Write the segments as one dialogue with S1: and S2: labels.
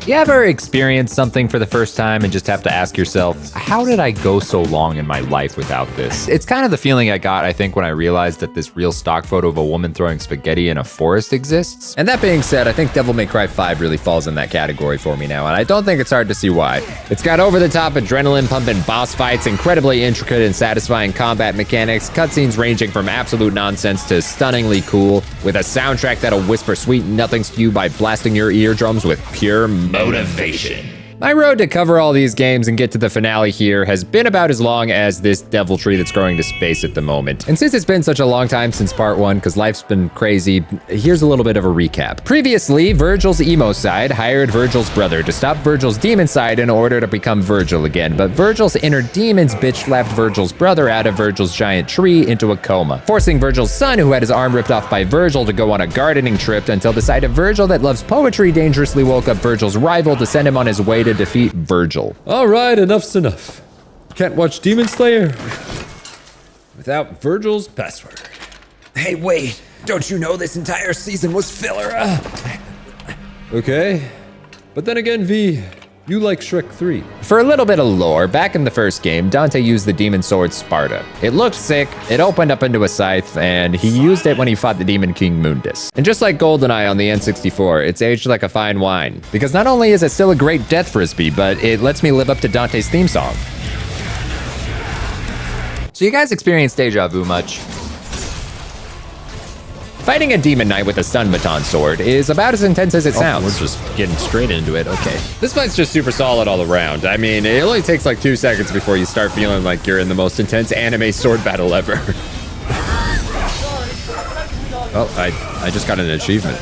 S1: You ever experience something for the first time and just have to ask yourself, how did I go so long in my life without this? It's kind of the feeling I got, I think, when I realized that this real stock photo of a woman throwing spaghetti in a forest exists. And that being said, I think Devil May Cry 5 really falls in that category for me now, and I don't think it's hard to see why. It's got over-the-top adrenaline-pumping boss fights, incredibly intricate and satisfying combat mechanics, cutscenes ranging from absolute nonsense to stunningly cool, with a soundtrack that'll whisper sweet nothings to you by blasting your eardrums with pure motivation. My road to cover all these games and get to the finale here has been about as long as this deviltry that's growing to space at the moment. And since it's been such a long time since part 1, because life's been crazy, here's a little bit of a recap. Previously, Virgil's emo side hired Virgil's brother to stop Virgil's demon side in order to become Virgil again, but Virgil's inner demons bitch-slapped Virgil's brother out of Virgil's giant tree into a coma, forcing Virgil's son, who had his arm ripped off by Virgil, to go on a gardening trip until the sight of Virgil that loves poetry dangerously woke up Virgil's rival to send him on his way to defeat Virgil.
S2: All right, enough's enough. Can't watch Demon Slayer without Virgil's password.
S3: Hey, wait. Don't you know this entire season was filler?
S2: Okay, but then again, V, you like Shrek 3.
S1: For a little bit of lore, back in the first game, Dante used the demon sword Sparda. It looked sick, it opened up into a scythe, and he used it when he fought the demon king Mundus. And just like GoldenEye on the N64, it's aged like a fine wine. Because not only is it still a great death frisbee, but it lets me live up to Dante's theme song. So you guys experience deja vu much? Fighting a demon knight with a stun baton sword is about as intense as it sounds.
S4: We're just getting straight into it, okay.
S2: This fight's just super solid all around. I mean, it only takes like 2 seconds before you start feeling like you're in the most intense anime sword battle ever. Oh, I just got an achievement.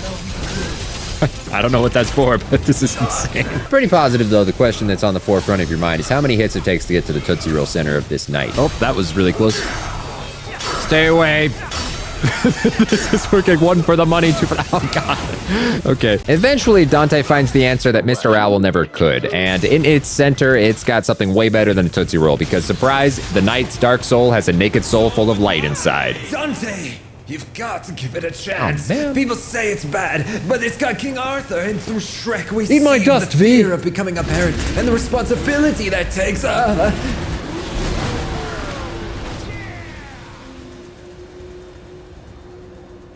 S2: I don't know what that's for, but this is insane. Pretty positive though, the question that's on the forefront of your mind is how many hits it takes to get to the Tootsie Roll center of this night.
S4: Oh, that was really close.
S1: Stay away.
S4: This is working. 1 for the money, 2 for the... Oh, God.
S1: Okay. Eventually, Dante finds the answer that Mr. Owl never could, and in its center, it's got something way better than a Tootsie Roll, because surprise, the knight's dark soul has a naked soul full of light inside.
S3: Dante! You've got to give it a chance.
S1: Oh, man.
S3: People say it's bad, but it's got King Arthur, and through Shrek we
S2: Eat my
S3: see
S2: dust,
S3: the
S2: V.
S3: fear of becoming a parent and the responsibility that takes.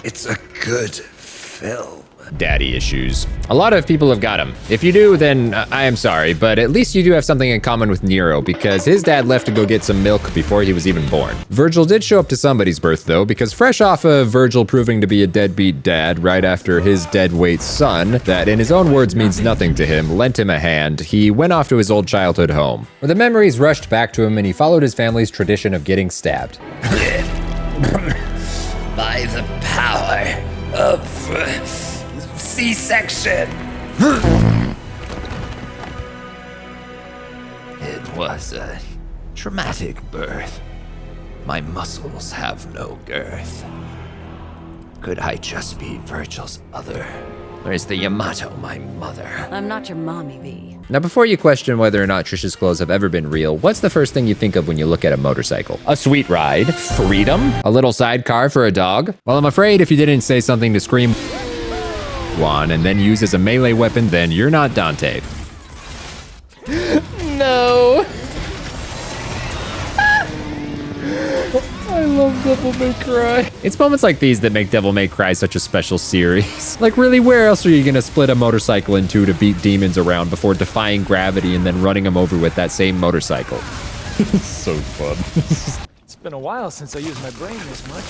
S3: It's a good film.
S1: Daddy issues. A lot of people have got them. If you do, then I am sorry, but at least you do have something in common with Nero, because his dad left to go get some milk before he was even born. Virgil did show up to somebody's birth though, because fresh off of Virgil proving to be a deadbeat dad right after his deadweight son, that in his own words means nothing to him, lent him a hand, he went off to his old childhood home, where the memories rushed back to him and he followed his family's tradition of getting stabbed.
S3: By the power of C-section. It was a traumatic birth. My muscles have no girth. Could I just be Virgil's other? Or is the Yamato my mother?
S5: I'm not your mommy, V.
S1: Now, before you question whether or not Trish's clothes have ever been real, what's the first thing you think of when you look at a motorcycle? A sweet ride? Freedom? A little sidecar for a dog? Well, I'm afraid if you didn't say something to scream one and then use as a melee weapon, then you're not Dante.
S2: No. I love Devil May Cry.
S1: It's moments like these that make Devil May Cry such a special series. Like, really, where else are you gonna split a motorcycle in two to beat demons around before defying gravity and then running them over with that same motorcycle?
S2: So fun.
S6: It's been a while since I used my brain this much.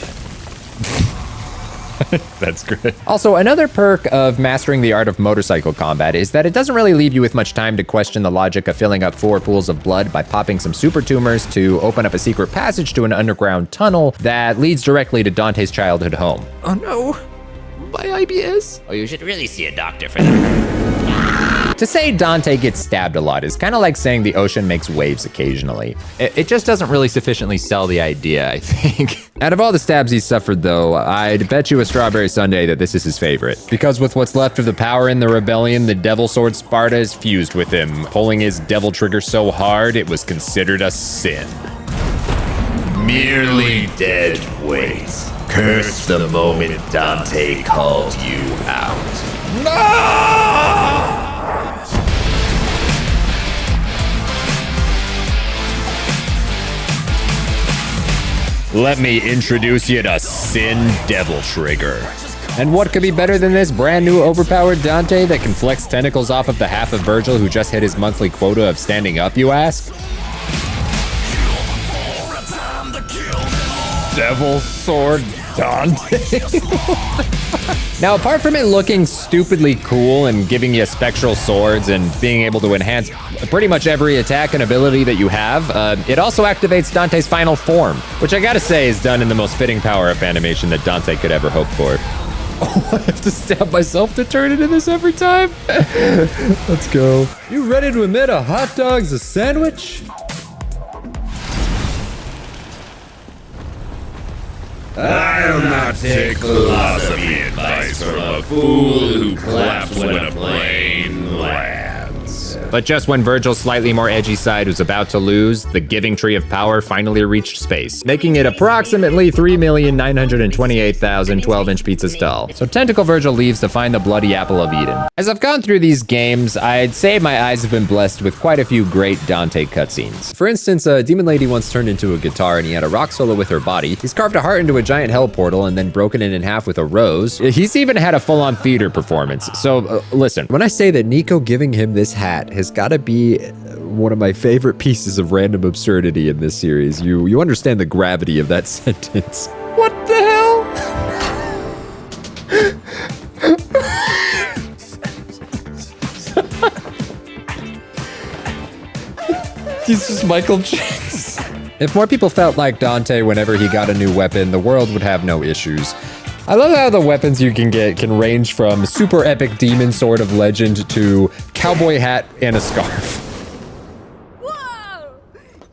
S2: That's great.
S1: Also, another perk of mastering the art of motorcycle combat is that it doesn't really leave you with much time to question the logic of filling up 4 pools of blood by popping some super tumors to open up a secret passage to an underground tunnel that leads directly to Dante's childhood home.
S3: Oh no, my IBS. Oh, you should really see a doctor for that.
S1: To say Dante gets stabbed a lot is kind of like saying the ocean makes waves occasionally. It just doesn't really sufficiently sell the idea, I think. Out of all the stabs he's suffered though, I'd bet you a strawberry sundae that this is his favorite. Because with what's left of the power in the rebellion, the devil sword Sparda is fused with him, pulling his devil trigger so hard it was considered a sin.
S3: Merely dead weight. Curse the moment Dante called you out. No!
S2: Let me introduce you to Sin Devil Trigger. And what could be better than this brand new overpowered Dante that can flex tentacles off of the half of Virgil who just hit his monthly quota of standing up, you ask? Devil Sword Dante. Now, apart from it looking stupidly cool and giving you spectral swords and being able to enhance pretty much every attack and ability that you have, it also activates Dante's final form, which I gotta say is done in the most fitting power-up animation that Dante could ever hope for. Oh, I have to stab myself to turn into this every time? Let's go. You ready to admit a hot dog's a sandwich?
S7: I'll not take philosophy advice from a fool who claps when a plane lands.
S2: But just when Virgil's slightly more edgy side was about to lose, the giving tree of power finally reached space, making it approximately 3,928,000 12-inch pizzas tall. So Tentacle Virgil leaves to find the bloody apple of Eden. As I've gone through these games, I'd say my eyes have been blessed with quite a few great Dante cutscenes. For instance, a demon lady once turned into a guitar and he had a rock solo with her body. He's carved a heart into a giant hell portal and then broken it in half with a rose. He's even had a full-on theater performance. So listen, when I say that Nico giving him this hat has gotta be one of my favorite pieces of random absurdity in this series, you understand the gravity of that sentence. What the hell? He's just Michael Jackson. If more people felt like Dante whenever he got a new weapon, the world would have no issues. I love how the weapons you can get can range from super epic demon sword of legend to cowboy hat and a scarf.
S5: Whoa!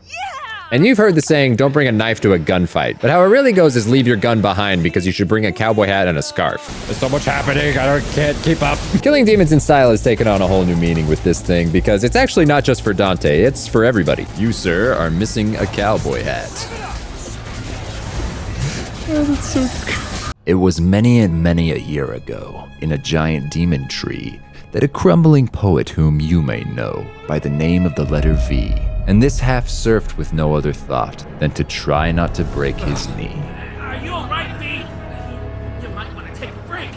S5: Yeah!
S2: And you've heard the saying, don't bring a knife to a gunfight. But how it really goes is leave your gun behind because you should bring a cowboy hat and a scarf.
S4: There's so much happening, can't keep up.
S2: Killing demons in style has taken on a whole new meaning with this thing because it's actually not just for Dante, it's for everybody. You, sir, are missing a cowboy hat. Oh, that's so good.
S3: It was many and many a year ago, in a giant demon tree, that a crumbling poet whom you may know by the name of the letter V, and this half surfed with no other thought than to try not to break his knee.
S8: Are you alright, V? You might want to take a break.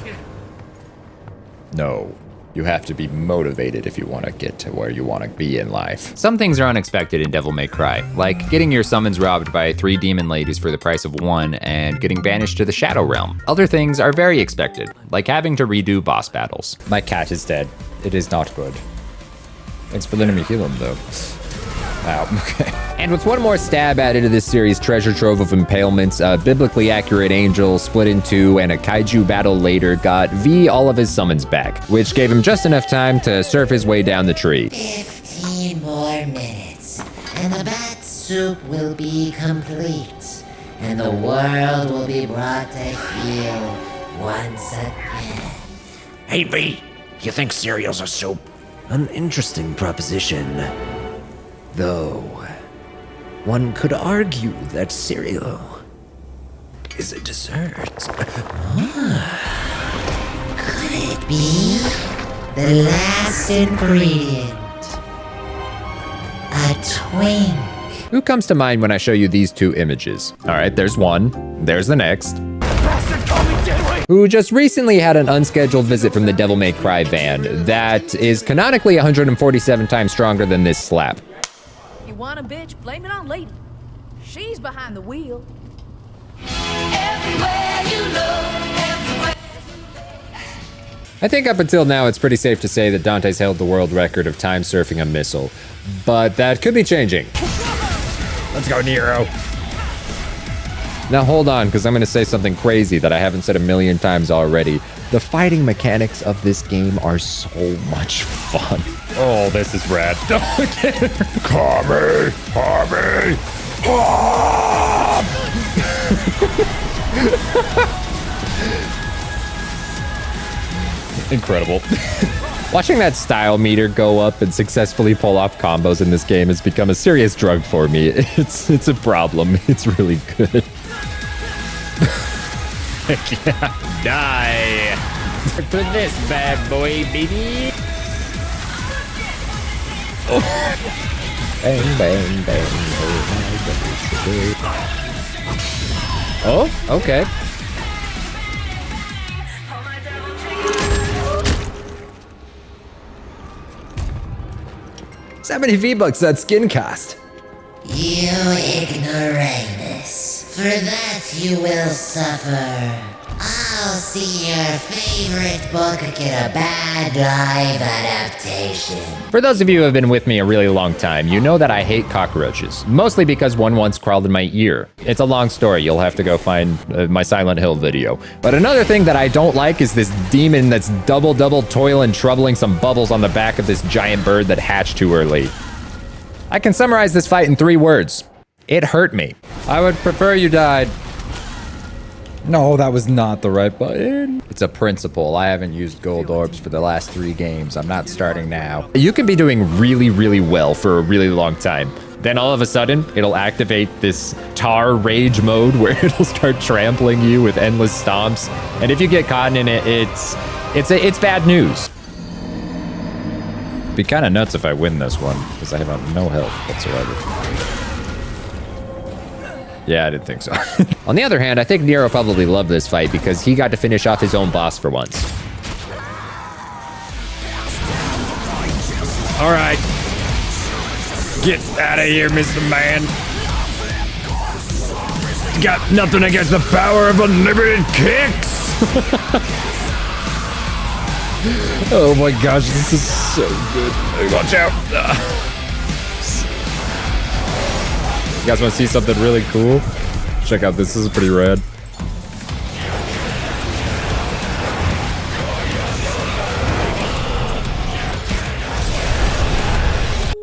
S2: No. You have to be motivated if you want to get to where you want to be in life.
S1: Some things are unexpected in Devil May Cry, like getting your summons robbed by 3 demon ladies for the price of 1 and getting banished to the Shadow Realm. Other things are very expected, like having to redo boss battles.
S2: My cat is dead. It is not good. Thanks for letting me heal him, though. Wow, okay. And with one more stab added to this series' treasure trove of impalements, a biblically accurate angel split in 2, and a kaiju battle later got V all of his summons back, which gave him just enough time to surf his way down the tree.
S9: 15 more minutes, and the bat soup will be complete, and the world will be brought to heel once again.
S3: Hey, V, you think cereal's a soup?
S9: An interesting proposition. Though, one could argue that cereal is a dessert. Could it be the last ingredient? A twink.
S2: Who comes to mind when I show you these 2 images? All right, there's one. There's the next. Who just recently had an unscheduled visit from the Devil May Cry van that is canonically 147 times stronger than this slap.
S5: If you want a bitch, blame it on Lady. She's behind the wheel.
S2: I think up until now, it's pretty safe to say that Dante's held the world record of time surfing a missile, but that could be changing.
S4: Let's go, Nero.
S2: Now hold on, because I'm going to say something crazy that I haven't said a million times already. The fighting mechanics of this game are so much fun.
S4: Oh, this is rad.
S7: Kami! Kami!
S2: Incredible. Watching that style meter go up and successfully pull off combos in this game has become a serious drug for me. It's a problem. It's really good.
S4: Yeah. Die. For this bad boy, baby.
S2: Oh. Bang, bang, bang. Oh, okay. So how many V-Bucks that skin cost?
S9: You ignoramus. For that you will suffer. I'll see your favorite book get a bad live adaptation.
S2: For those of you who have been with me a really long time, you know that I hate cockroaches. Mostly because one once crawled in my ear. It's a long story, you'll have to go find my Silent Hill video. But another thing that I don't like is this demon that's double toil and troubling some bubbles on the back of this giant bird that hatched too early. I can summarize this fight in 3 words. It hurt me. I would prefer you died.
S1: No, that was not the right button. It's a principle. I haven't used gold orbs for the last 3 games. I'm not starting now.
S2: You can be doing really well for a really long time. Then all of a sudden, it'll activate this tar rage mode where it'll start trampling you with endless stomps. And if you get caught in it, it's bad news.
S1: It'd be kind of nuts if I win this one, because I have no health whatsoever. Yeah, I didn't think so.
S2: On the other hand, I think Nero probably loved this fight because he got to finish off his own boss for once.
S4: All right. Get out of here, Mr. Man. Got nothing against the power of unlimited kicks. Oh my gosh, this is so good. Watch out.
S1: You guys want to see something really cool? Check out this is pretty rad.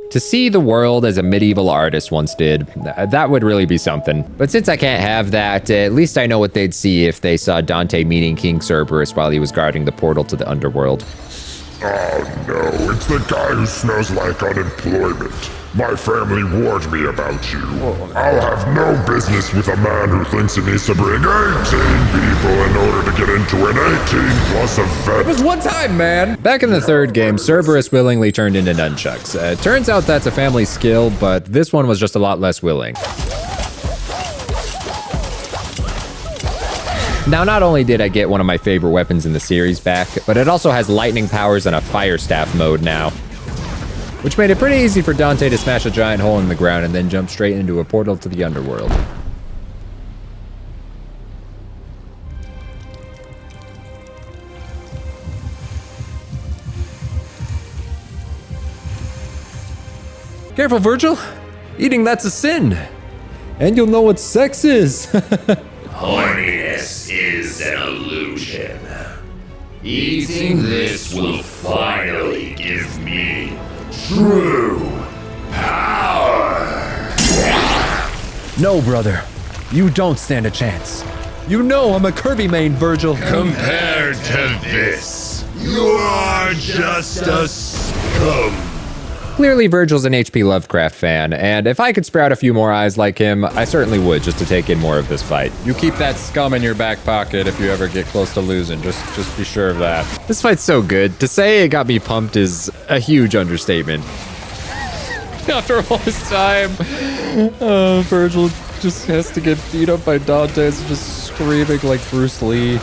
S2: To see the world as a medieval artist once did, that would really be something. But since I can't have that, at least I know what they'd see if they saw Dante meeting King Cerberus while he was guarding the portal to the underworld.
S7: Oh no, it's the guy who smells like unemployment. My family warned me about you. I'll have no business with a man who thinks he needs to bring 18 people in order to get into an 18+ event.
S1: It was one time, man.
S2: Back in the 3rd game, Cerberus willingly turned into nunchucks. Turns out that's a family skill, but this one was just a lot less willing. Now, not only did I get one of my favorite weapons in the series back, but it also has lightning powers and a fire staff mode now, which made it pretty easy for Dante to smash a giant hole in the ground and then jump straight into a portal to the underworld.
S1: Careful, Virgil. Eating that's a sin. And you'll know what sex is.
S7: Horniness is an illusion. Eating this will finally give me true power.
S1: No, brother. You don't stand a chance. You know I'm a Kirby main, Virgil.
S7: Compared to this, you are just a scum.
S2: Clearly, Virgil's an HP Lovecraft fan, and if I could sprout a few more eyes like him, I certainly would, just to take in more of this fight.
S1: You keep that scum in your back pocket if you ever get close to losing. Just be sure of that.
S2: This fight's so good. To say it got me pumped is a huge understatement.
S1: After all this time, Virgil just has to get beat up by Dante, just screaming like Bruce Lee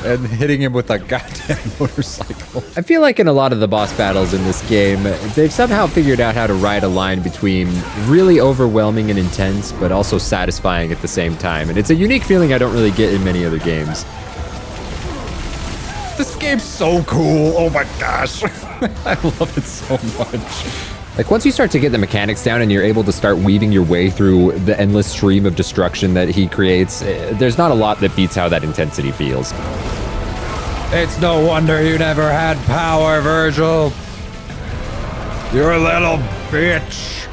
S1: and hitting him with a goddamn motorcycle.
S2: I feel like in a lot of the boss battles in this game, they've somehow figured out how to ride a line between really overwhelming and intense, but also satisfying at the same time. And it's a unique feeling I don't really get in many other games.
S1: This game's so cool. Oh my gosh. I love it so much.
S2: Like, once you start to get the mechanics down and you're able to start weaving your way through the endless stream of destruction that he creates, there's not a lot that beats how that intensity feels.
S1: It's no wonder you never had power, Virgil. You're a little bitch.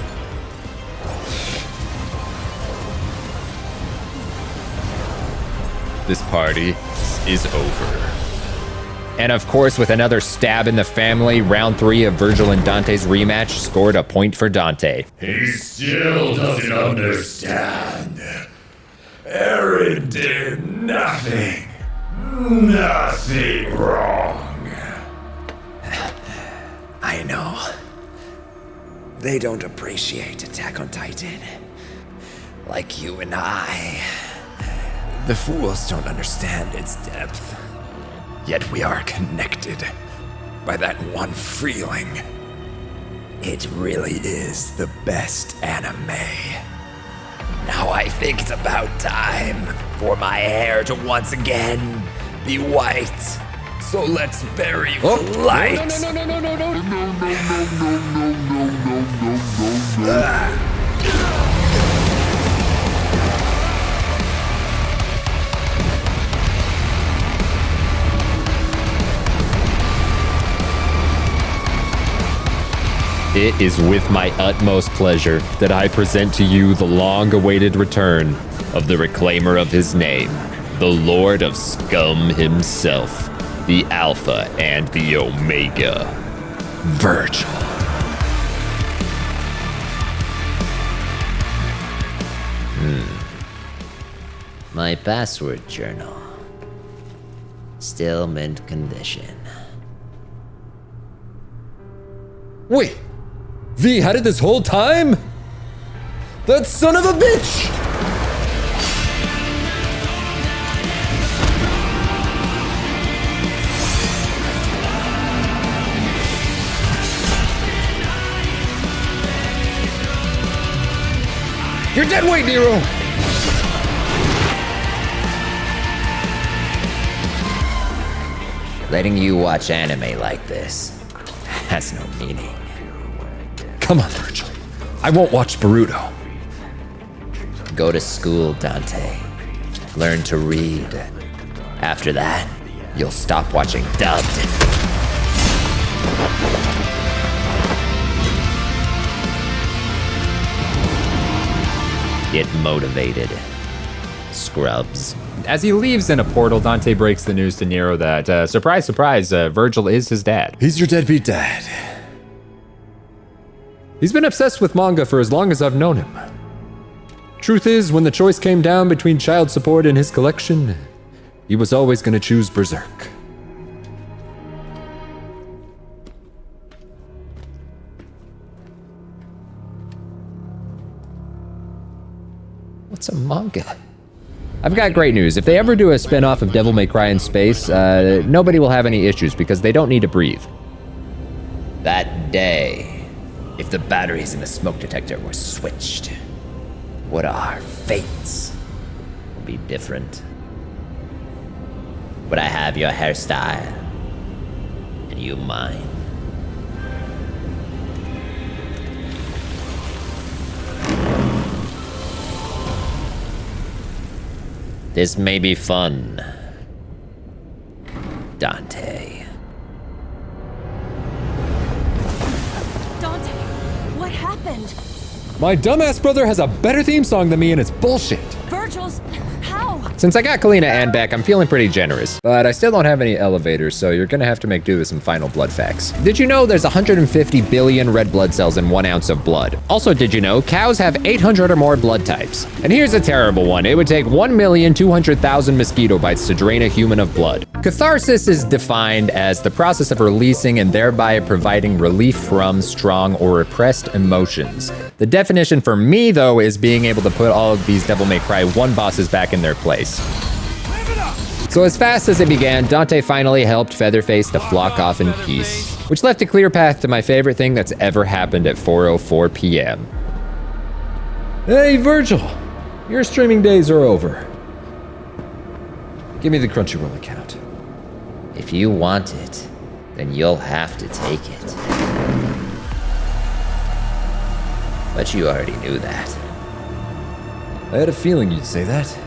S2: This party is over. And of course, with another stab in the family, round 3 of Virgil and Dante's rematch scored a point for Dante.
S7: He still doesn't understand. Aaron did nothing wrong.
S3: I know. They don't appreciate Attack on Titan like you and I. The fools don't understand its depth. Yet we are connected by that one feeling. It really is the best anime. Now I think it's about time for my hair to once again be white. So let's bury light.
S2: It is with my utmost pleasure that I present to you the long-awaited return of the reclaimer of his name, the Lord of Scum himself, the Alpha and the Omega, Virgil.
S9: My password journal. Still mint condition.
S2: Wait, V had it this whole time? That son of a bitch! You're dead weight, Nero!
S9: Letting you watch anime like this has no meaning.
S2: Come on, Virgil. I won't watch Boruto.
S9: Go to school, Dante. Learn to read. After that, you'll stop watching dubbed. Get motivated, scrubs.
S1: As he leaves in a portal, Dante breaks the news to Nero that, surprise, surprise, Virgil is his dad.
S2: He's your deadbeat dad. He's been obsessed with manga for as long as I've known him. Truth is, when the choice came down between child support and his collection, he was always gonna choose Berserk. What's a manga? I've got great news. If they ever do a spin-off of Devil May Cry in space, nobody will have any issues because they don't need to breathe.
S9: That day, if the batteries in the smoke detector were switched, would our fates be different? Would I have your hairstyle and you mine? This may be fun, Dante.
S5: Dante, what happened?
S2: My dumbass brother has a better theme song than me and it's bullshit.
S5: Virgil's... how?
S2: Since I got Kalina and Beck, I'm feeling pretty generous. But I still don't have any elevators, so you're gonna have to make do with some final blood facts. Did you know there's 150 billion red blood cells in 1 ounce of blood? Also, did you know cows have 800 or more blood types? And here's a terrible one. It would take 1,200,000 mosquito bites to drain a human of blood. Catharsis is defined as the process of releasing and thereby providing relief from strong or repressed emotions. The definition for me, though, is being able to put all of these Devil May Cry 1 bosses back in their place. So as fast as it began, Dante finally helped Featherface to flock off in peace, which left a clear path to my favorite thing that's ever happened at 4:04 p.m. Hey, Virgil, your streaming days are over. Give me the Crunchyroll account.
S9: If you want it, then you'll have to take it. But you already knew that.
S2: I had a feeling you'd say that.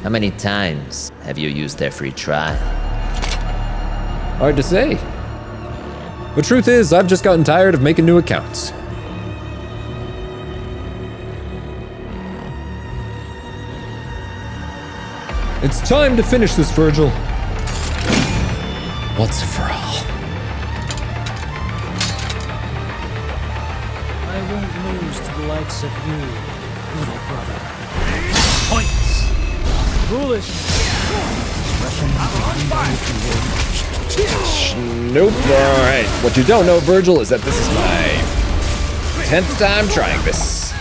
S9: How many times have you used their free trial?
S2: Hard to say. The truth is, I've just gotten tired of making new accounts. It's time to finish this, Virgil. Once and for all.
S10: I won't lose to the likes of you, little brother. Points! Foolish!
S2: Nope. Alright. What you don't know, Virgil, is that this is my 10th time trying this.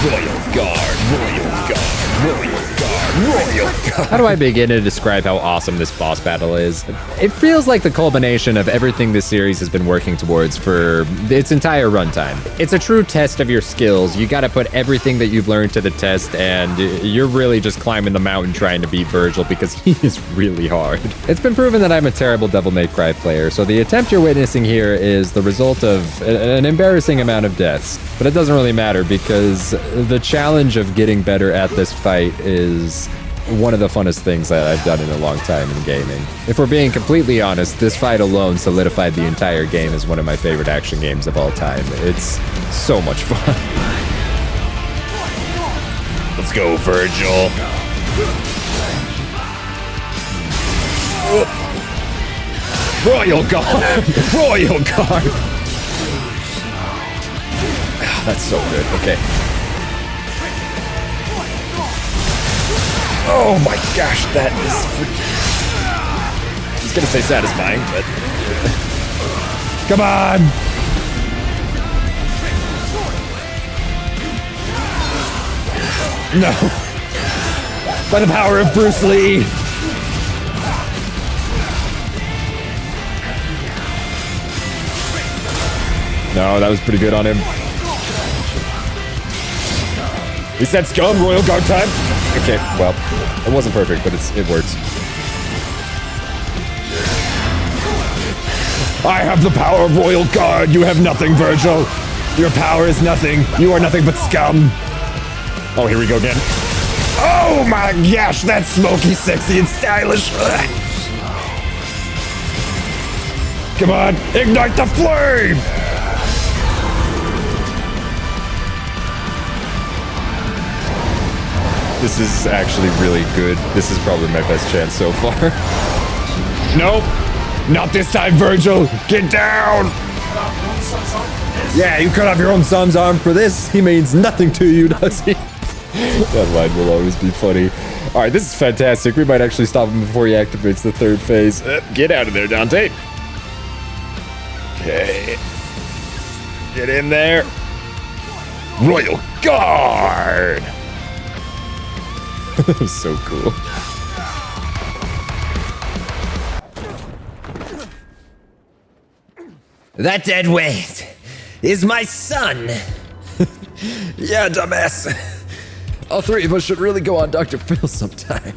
S2: Royal Guard, Royal Guard, Royal Guard, Royal Guard. How do I begin to describe how awesome this boss battle is? It feels like the culmination of everything this series has been working towards for its entire runtime. It's a true test of your skills. You gotta put everything that you've learned to the test, and you're really just climbing the mountain trying to beat Virgil because he is really hard. It's been proven that I'm a terrible Devil May Cry player, so the attempt you're witnessing here is the result of an embarrassing amount of deaths. But it doesn't really matter because the challenge of getting better at this fight is one of the funnest things that I've done in a long time in gaming. If we're being completely honest, this fight alone solidified the entire game as one of my favorite action games of all time. It's so much fun. Let's go, Virgil. Royal Guard! Royal Guard! Oh, that's so good. Okay. Oh my gosh, that is... I was gonna say satisfying, but... Come on! No! By the power of Bruce Lee! No, that was pretty good on him. He said scum, Royal Guard time. Okay, well, it wasn't perfect, but it works. I have the power of Royal Guard. You have nothing, Virgil. Your power is nothing. You are nothing but scum. Oh, here we go again. Oh my gosh, that's smoky, sexy, and stylish. Come on, ignite the flame! This is actually really good. This is probably my best chance so far. Nope. Not this time, Virgil. Get down. Yeah, you cut off your own son's arm for this. He means nothing to you, does he? That line will always be funny. All right, this is fantastic. We might actually stop him before he activates the third phase. Get out of there, Dante. Okay. Get in there. Royal Guard. That was so cool.
S3: That dead weight is my son.
S2: Yeah, dumbass. All three of us should really go on Dr. Phil sometime.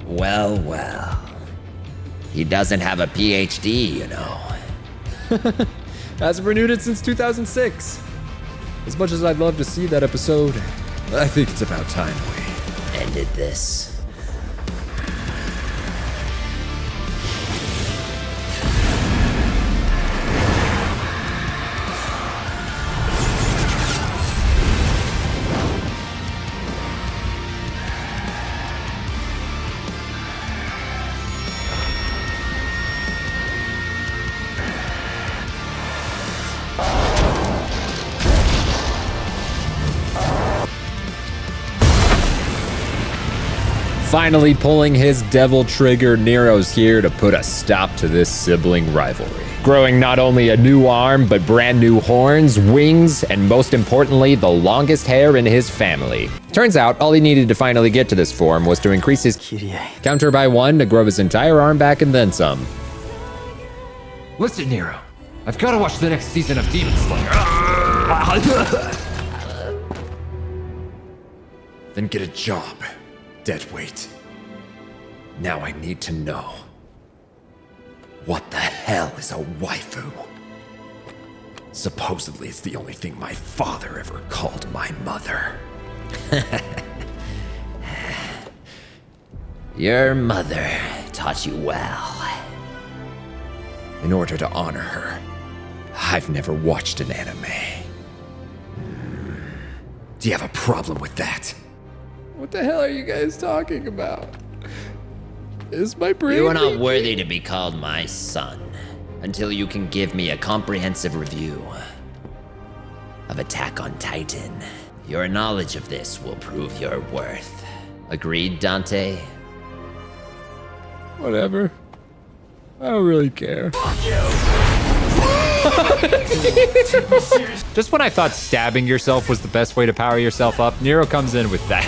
S3: Well, well. He doesn't have a PhD, you know.
S2: Hasn't renewed it since 2006. As much as I'd love to see that episode, I think it's about time we
S3: ended this.
S2: Finally pulling his devil trigger, Nero's here to put a stop to this sibling rivalry. Growing not only a new arm, but brand new horns, wings, and most importantly, the longest hair in his family. Turns out, all he needed to finally get to this form was to increase his counter by 1 to grow his entire arm back and then some.
S1: Listen, Nero. I've got to watch the next season of Demon Slayer.
S2: Then get a job. Deadweight. Now I need to know. What the hell is a waifu? Supposedly it's the only thing my father ever called my mother.
S3: Your mother taught you well.
S2: In order to honor her, I've never watched an anime. Do you have a problem with that? What the hell are you guys talking about? Is my brain...
S3: You are not worthy to be called my son until you can give me a comprehensive review of Attack on Titan. Your knowledge of this will prove your worth. Agreed, Dante?
S2: Whatever. I don't really care.
S1: Just when I thought stabbing yourself was the best way to power yourself up, Nero comes in with that.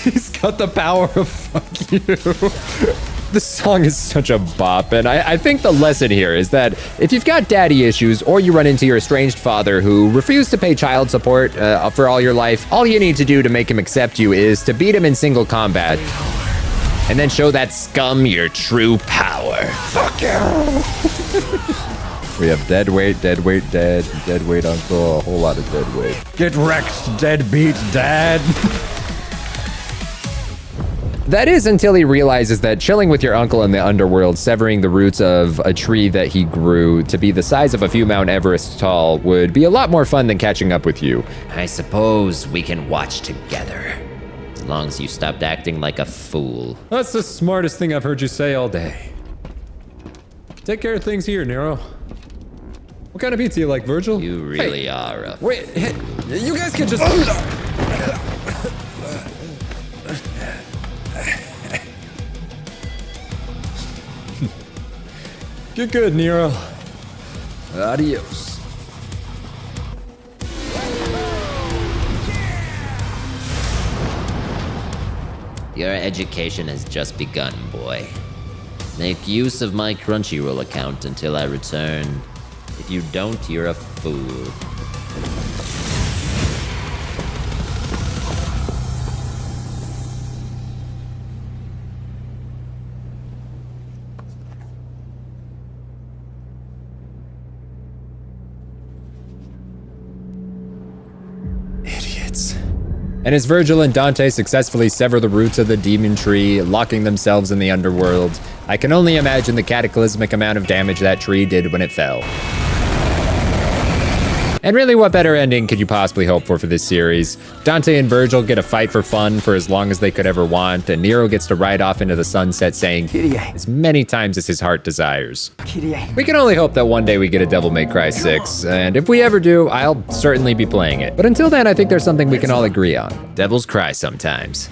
S2: He's got the power of fuck you. This song is such a bop, and I think the lesson here is that if you've got daddy issues or you run into your estranged father who refused to pay child support for all your life, all you need to do to make him accept you is to beat him in single combat and then show that scum your true power. Fuck you!
S4: We have dead weight, dead uncle, a whole lot of dead weight. Get wrecked, deadbeat dad.
S2: That is until he realizes that chilling with your uncle in the underworld, severing the roots of a tree that he grew to be the size of a few Mount Everest tall would be a lot more fun than catching up with you.
S9: I suppose we can watch together. As long as you stopped acting like a fool.
S4: That's the smartest thing I've heard you say all day. Take care of things here, Nero. What kind of pizza you like, Virgil?
S9: You really are a...
S2: Wait, hey, you guys can just...
S4: Get good, Nero. Adios.
S9: Your education has just begun, boy. Make use of my Crunchyroll account until I return. If you don't, you're a fool.
S2: And as Virgil and Dante successfully sever the roots of the demon tree, locking themselves in the underworld, I can only imagine the cataclysmic amount of damage that tree did when it fell. And really, what better ending could you possibly hope for this series? Dante and Virgil get a fight for fun for as long as they could ever want, and Nero gets to ride off into the sunset saying as many times as his heart desires. We can only hope that one day we get a Devil May Cry 6, and if we ever do, I'll certainly be playing it. But until then, I think there's something we can all agree on. Devils cry sometimes.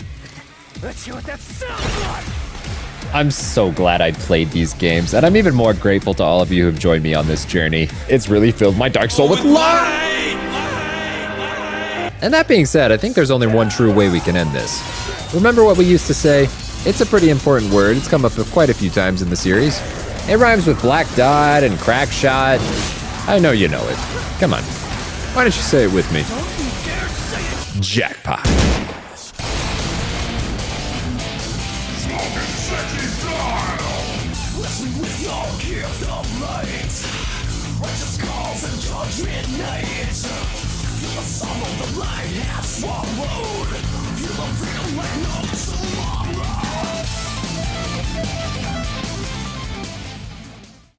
S6: Let's see what that sounds like.
S2: I'm so glad I played these games, and I'm even more grateful to all of you who've joined me on this journey. It's really filled my dark soul with light! And that being said, I think there's only one true way we can end this. Remember what we used to say? It's a pretty important word. It's come up quite a few times in the series. It rhymes with black dot and crack shot. I know you know it. Come on. Why don't you say it with me? Jackpot.
S11: The light has swallowed. You don't feel like no